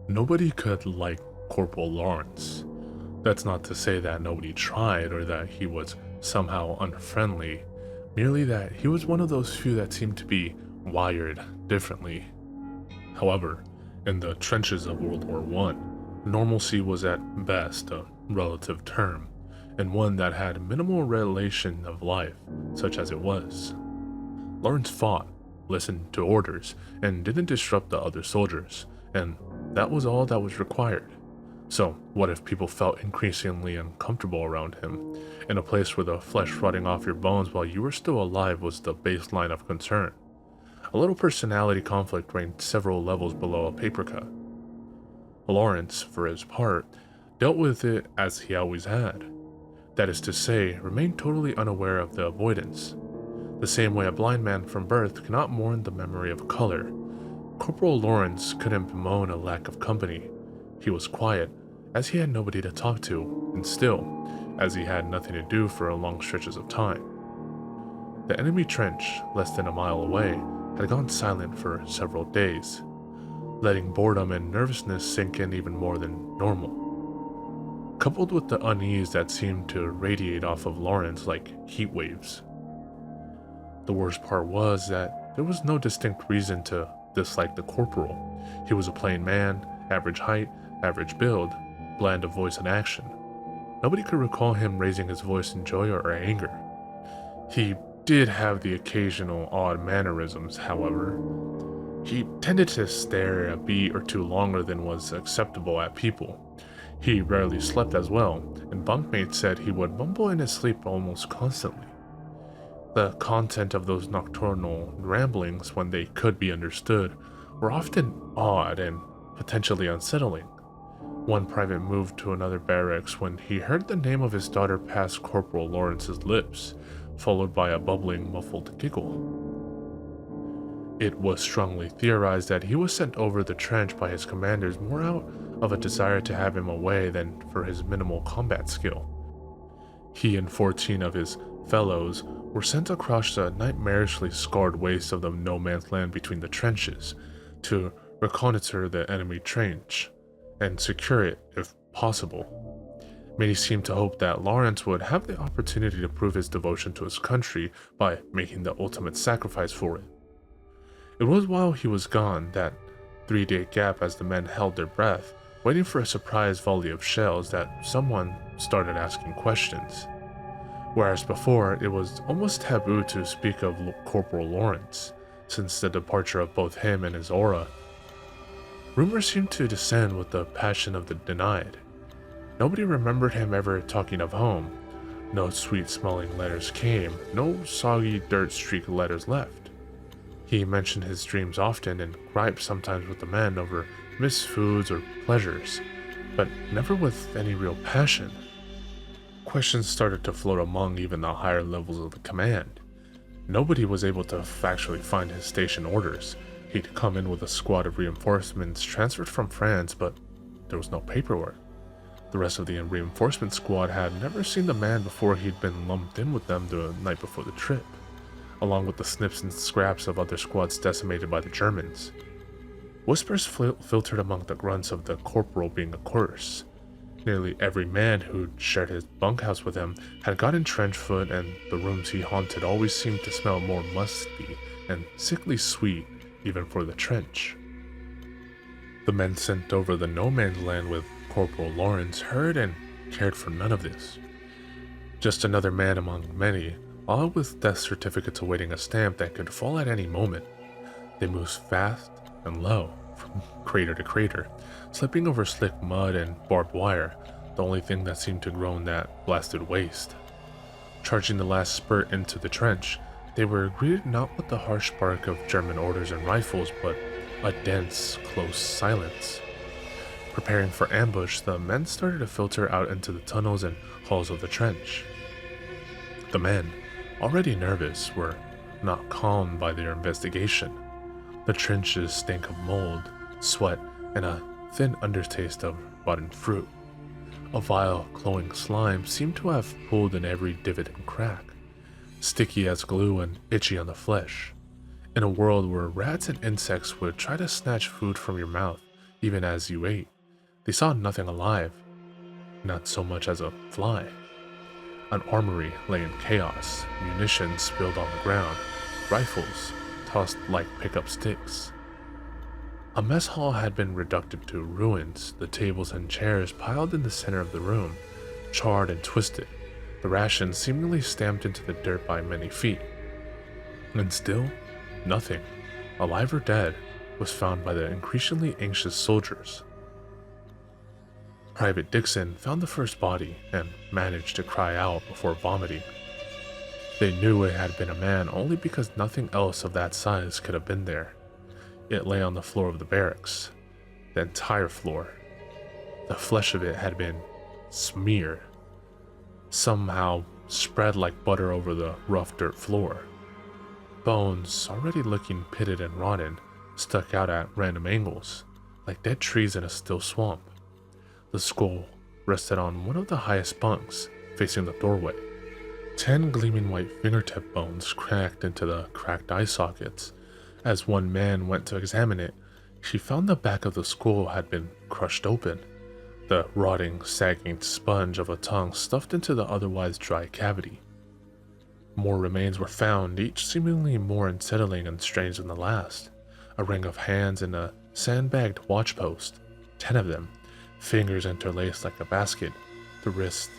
Nobody could like Corporal Lawrence. That's not to say that nobody tried or that he was somehow unfriendly, merely that he was one of those few that seemed to be wired differently. However, in the trenches of World War I, normalcy was at best a relative term, and one that had minimal relation of life, such as it was. Lawrence fought, listened to orders, and didn't disrupt the other soldiers, and that was all that was required. So, what if people felt increasingly uncomfortable around him, in a place where the flesh rotting off your bones while you were still alive was the baseline of concern? A little personality conflict ranked several levels below a paper cut. Lawrence, for his part, dealt with it as he always had. That is to say, remained totally unaware of the avoidance. The same way a blind man from birth cannot mourn the memory of color, Corporal Lawrence couldn't bemoan a lack of company. He was quiet, as he had nobody to talk to, and still, as he had nothing to do for long stretches of time. The enemy trench, less than a mile away, had gone silent for several days, letting boredom and nervousness sink in even more than normal, coupled with the unease that seemed to radiate off of Lawrence like heat waves. The worst part was that there was no distinct reason to dislike the corporal. He was a plain man, average height, average build, bland of voice and action. Nobody could recall him raising his voice in joy or anger. He did have the occasional odd mannerisms, however. He tended to stare a beat or two longer than was acceptable at people. He rarely slept as well, and bunkmates said he would mumble in his sleep almost constantly. The content of those nocturnal ramblings, when they could be understood, were often odd and potentially unsettling. One private moved to another barracks when he heard the name of his daughter pass Corporal Lawrence's lips, followed by a bubbling, muffled giggle. It was strongly theorized that he was sent over the trench by his commanders more out of a desire to have him away than for his minimal combat skill. He and 14 of his fellows were sent across the nightmarishly scarred waste of the no-man's land between the trenches to reconnoiter the enemy trench and secure it if possible. Many seemed to hope that Lawrence would have the opportunity to prove his devotion to his country by making the ultimate sacrifice for it. It was while he was gone, that 3-day gap as the men held their breath, waiting for a surprise volley of shells, that someone started asking questions. Whereas before, it was almost taboo to speak of Corporal Lawrence, since the departure of both him and his aura. Rumors seemed to descend with the passion of the denied. Nobody remembered him ever talking of home. No sweet-smelling letters came, no soggy dirt-streaked letters left. He mentioned his dreams often and griped sometimes with the men over missed foods or pleasures, but never with any real passion. Questions started to float among even the higher levels of the command. Nobody was able to factually find his station orders. He'd come in with a squad of reinforcements transferred from France, but there was no paperwork. The rest of the reinforcement squad had never seen the man before he'd been lumped in with them the night before the trip, along with the snips and scraps of other squads decimated by the Germans. Whispers filtered among the grunts of the corporal being a curse. Nearly every man who'd shared his bunkhouse with him had gotten trench foot, and the rooms he haunted always seemed to smell more musty and sickly sweet, even for the trench. The men sent over the no-man's land with Corporal Lawrence heard and cared for none of this. Just another man among many, all with death certificates awaiting a stamp that could fall at any moment. They moved fast and low, from crater to crater, slipping over slick mud and barbed wire, the only thing that seemed to grow in that blasted waste. Charging the last spurt into the trench, they were greeted not with the harsh bark of German orders and rifles, but a dense, close silence. Preparing for ambush, the men started to filter out into the tunnels and halls of the trench. The men, already nervous, were not calmed by their investigation. The trenches stank of mold, sweat, and a thin undertaste of rotten fruit. A vile, cloying slime seemed to have pulled in every divot and crack, sticky as glue and itchy on the flesh. In a world where rats and insects would try to snatch food from your mouth, Even as you ate, they saw nothing alive, not so much as a fly. An armory lay in chaos, munitions spilled on the ground, rifles tossed like pickup sticks. A mess hall had been reduced to ruins, the tables and chairs piled in the center of the room, charred and twisted, the rations seemingly stamped into the dirt by many feet. And still, nothing, alive or dead, was found by the increasingly anxious soldiers. Private Dixon found the first body and managed to cry out before vomiting. They knew it had been a man only because nothing else of that size could have been there. It lay on the floor of the barracks, the entire floor. The flesh of it had been smeared, somehow spread like butter over the rough dirt floor. Bones, already looking pitted and rotten, stuck out at random angles, like dead trees in a still swamp. The skull rested on one of the highest bunks, facing the doorway. 10 gleaming white fingertip bones cracked into the cracked eye sockets. As one man went to examine it, he found the back of the skull had been crushed open, the rotting, sagging sponge of a tongue stuffed into the otherwise dry cavity. More remains were found, each seemingly more unsettling and strange than the last. A ring of hands and a sandbagged watch post, 10 of them, fingers interlaced like a basket, the wrist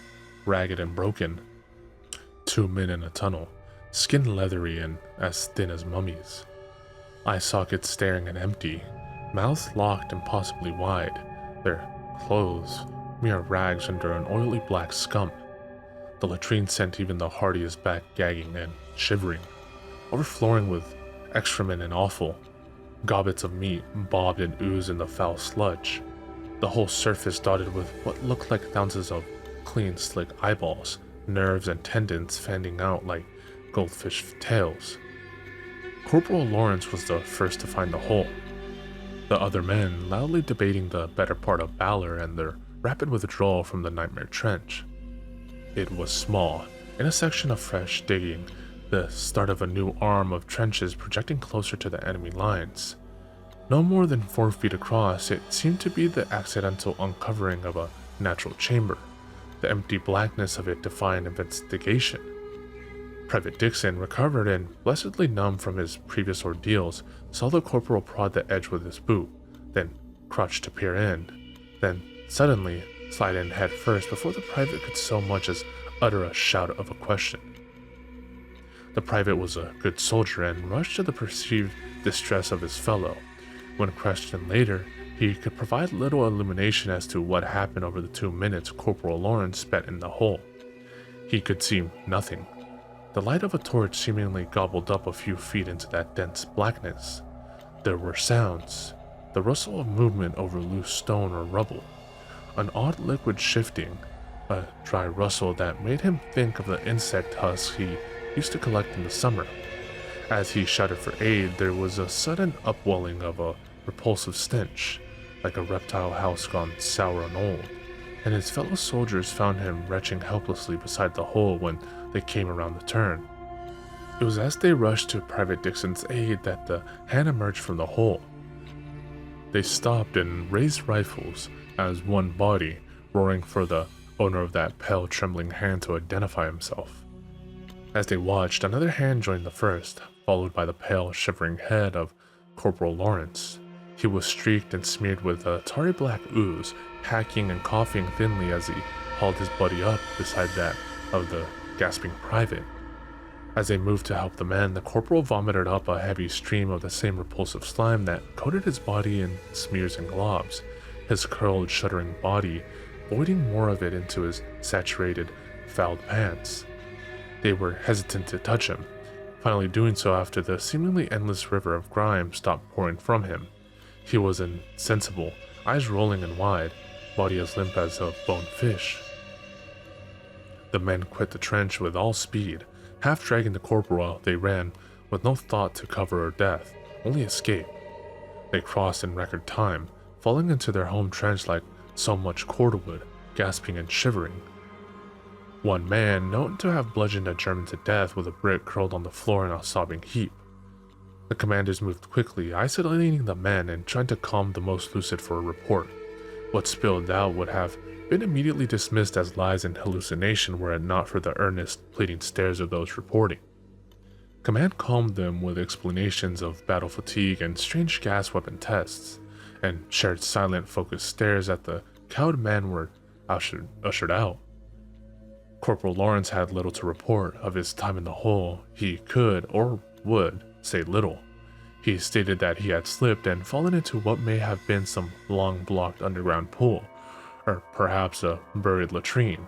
ragged and broken. 2 men in a tunnel, skin leathery and as thin as mummies. Eye sockets staring and empty, mouths locked and possibly wide, their clothes mere rags under an oily black scum. The latrine sent even the hardiest back gagging and shivering, overflowing with excrement and offal. Gobbets of meat bobbed and oozed in the foul sludge, the whole surface dotted with what looked like thousands of clean, slick eyeballs, nerves and tendons fanning out like goldfish tails. Corporal Lawrence was the first to find the hole, the other men loudly debating the better part of valor and their rapid withdrawal from the Nightmare Trench. It was small, in a section of fresh digging, the start of a new arm of trenches projecting closer to the enemy lines. No more than 4 feet across, it seemed to be the accidental uncovering of a natural chamber, the empty blackness of it defying investigation. Private Dixon, recovered and blessedly numb from his previous ordeals, saw the corporal prod the edge with his boot, then crouch to peer in, then suddenly slide in head first before the private could so much as utter a shout of a question. The private was a good soldier and rushed to the perceived distress of his fellow. When questioned later, he could provide little illumination as to what happened over the 2 minutes Corporal Lawrence spent in the hole. He could see nothing. The light of a torch seemingly gobbled up a few feet into that dense blackness. There were sounds, the rustle of movement over loose stone or rubble, an odd liquid shifting, a dry rustle that made him think of the insect husks he used to collect in the summer. As he shouted for aid, there was a sudden upwelling of a repulsive stench, like a reptile house gone sour and old, and his fellow soldiers found him retching helplessly beside the hole when they came around the turn. It was as they rushed to Private Dixon's aid that the hand emerged from the hole. They stopped and raised rifles as one body, roaring for the owner of that pale, trembling hand to identify himself. As they watched, another hand joined the first, followed by the pale, shivering head of Corporal Lawrence. He was streaked and smeared with a tarry black ooze, hacking and coughing thinly as he hauled his body up beside that of the gasping private. As they moved to help the man, the corporal vomited up a heavy stream of the same repulsive slime that coated his body in smears and globs, his curled, shuddering body voiding more of it into his saturated, fouled pants. They were hesitant to touch him, finally doing so after the seemingly endless river of grime stopped pouring from him. He was insensible, eyes rolling and wide, body as limp as a boned fish. The men quit the trench with all speed. Half dragging the corporal, they ran, with no thought to cover or death, only escape. They crossed in record time, falling into their home trench like so much cordwood, gasping and shivering. One man, known to have bludgeoned a German to death with a brick, curled on the floor in a sobbing heap. The commanders moved quickly, isolating the men and trying to calm the most lucid for a report. What spilled out would have been immediately dismissed as lies and hallucination were it not for the earnest, pleading stares of those reporting. Command calmed them with explanations of battle fatigue and strange gas weapon tests, and shared silent, focused stares at the cowed men were ushered out. Corporal Lawrence had little to report of his time in the hole. He could, or would, say little. He stated that he had slipped and fallen into what may have been some long-blocked underground pool, or perhaps a buried latrine.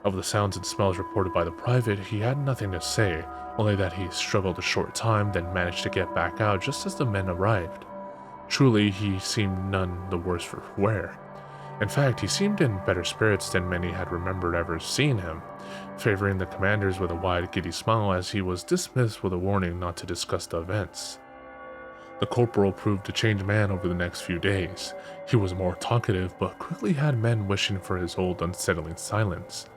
Of the sounds and smells reported by the private, he had nothing to say, only that he struggled a short time, then managed to get back out just as the men arrived. Truly, he seemed none the worse for wear. In fact, he seemed in better spirits than many had remembered ever seeing him, favoring the commanders with a wide, giddy smile as he was dismissed with a warning not to discuss the events. The corporal proved a changed man over the next few days. He was more talkative, but quickly had men wishing for his old unsettling silence.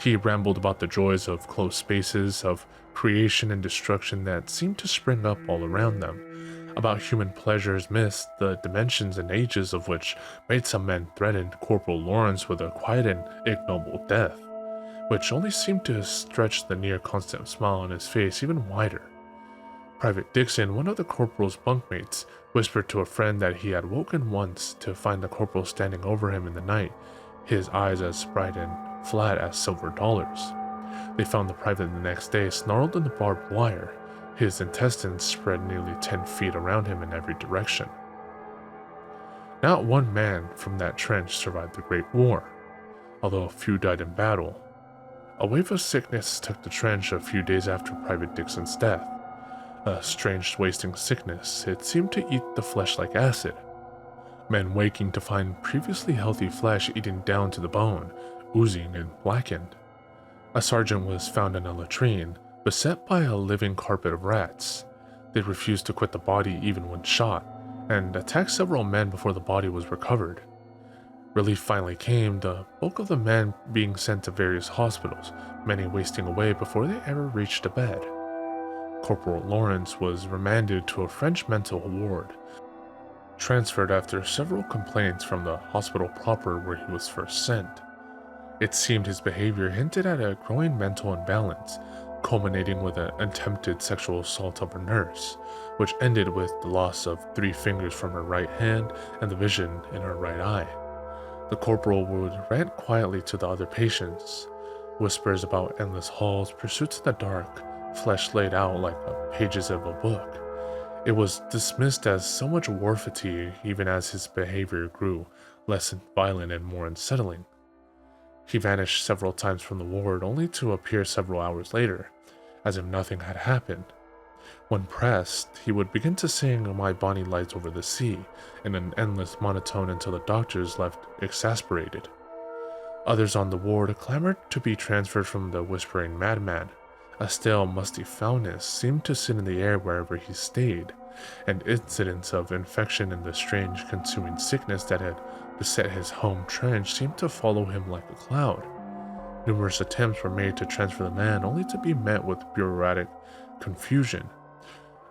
He rambled about the joys of closed spaces, of creation and destruction that seemed to spring up all around them, about human pleasures missed, the dimensions and ages of which made some men threaten Corporal Lawrence with a quiet and ignoble death, which only seemed to stretch the near constant smile on his face even wider. Private Dixon, one of the corporal's bunkmates, whispered to a friend that he had woken once to find the corporal standing over him in the night, his eyes as bright and flat as silver dollars. They found the private the next day snarled in the barbed wire, his intestines spread nearly 10 feet around him in every direction. Not one man from that trench survived the Great War, although a few died in battle. A wave of sickness took the trench a few days after Private Dixon's death. A strange wasting sickness, it seemed to eat the flesh like acid. Men waking to find previously healthy flesh eaten down to the bone, oozing and blackened. A sergeant was found in a latrine, beset by a living carpet of rats. They refused to quit the body even when shot, and attacked several men before the body was recovered. Relief finally came, the bulk of the men being sent to various hospitals, many wasting away before they ever reached a bed. Corporal Lawrence was remanded to a French mental ward, transferred after several complaints from the hospital proper where he was first sent. It seemed his behavior hinted at a growing mental imbalance, culminating with an attempted sexual assault of a nurse, which ended with the loss of 3 fingers from her right hand and the vision in her right eye. The corporal would rant quietly to the other patients, whispers about endless halls, pursuits in the dark, flesh laid out like the pages of a book. It was dismissed as so much war fatigue, even as his behavior grew less violent and more unsettling. He vanished several times from the ward, only to appear several hours later, as if nothing had happened. When pressed, he would begin to sing My Bonnie Lies Over the Sea in an endless monotone until the doctors left exasperated. Others on the ward clamored to be transferred from the whispering madman. A stale, musty foulness seemed to sit in the air wherever he stayed, and incidents of infection and the strange, consuming sickness that had beset his home trench seemed to follow him like a cloud. Numerous attempts were made to transfer the man, only to be met with bureaucratic confusion.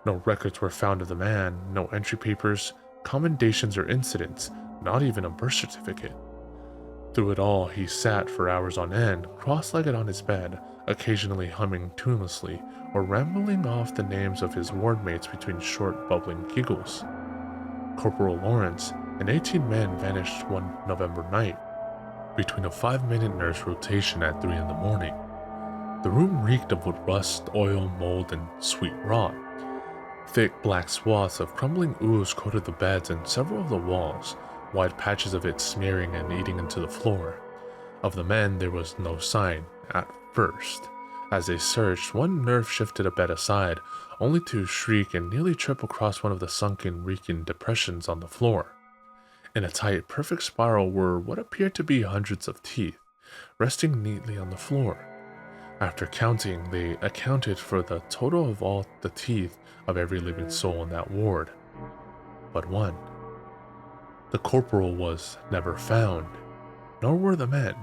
No records were found of the man, no entry papers, commendations or incidents, not even a birth certificate. Through it all, he sat for hours on end, cross-legged on his bed, occasionally humming tunelessly or rambling off the names of his wardmates between short, bubbling giggles. Corporal Lawrence and 18 men vanished one November night, between a 5-minute nurse rotation at 3 in the morning. The room reeked of rust, oil, mold, and sweet rot. Thick black swaths of crumbling ooze coated the beds and several of the walls, wide patches of it smearing and eating into the floor. Of the men there was no sign, at first. As they searched, one nerve shifted a bed aside, only to shriek and nearly trip across one of the sunken, reeking depressions on the floor. In a tight, perfect spiral were what appeared to be hundreds of teeth, resting neatly on the floor. After counting, they accounted for the total of all the teeth of every living soul in that ward. But one. The corporal was never found, nor were the men.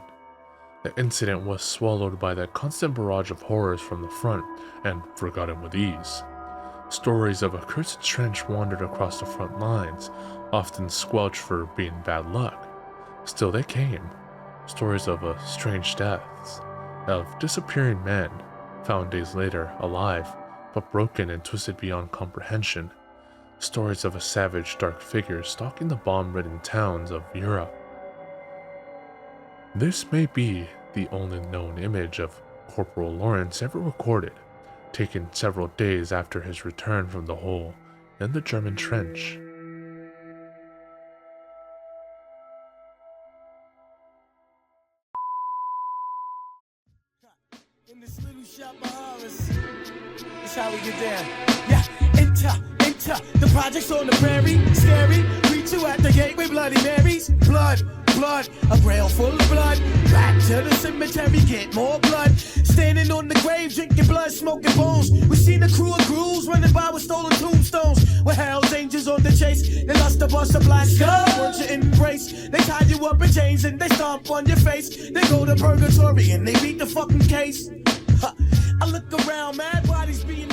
The incident was swallowed by the constant barrage of horrors from the front and forgotten with ease. Stories of a cursed trench wandered across the front lines, often squelched for being bad luck. Still they came. Stories of strange deaths, of disappearing men, found days later alive, but broken and twisted beyond comprehension. Stories of a savage, dark figure stalking the bomb-ridden towns of Europe. This may be the only known image of Corporal Lawrence ever recorded, taken several days after his return from the hole in the German trench. In this little shop of horrors, that's how we get down. Yeah, enter, the project's on the prairie, scary. Greet you at the gate with Bloody Marys. Blood, a rail full of blood. Back to the cemetery, get more blood. Standing on the grave, drinking blood, smoking bones. We seen a crew of ghouls running by with stolen tombstones. With Hell's Angels on the chase, they lust to bust a black skull. Want your embrace, they tie you up in chains and they stomp on your face. They go to purgatory and they beat the fucking case. I look around, mad bodies being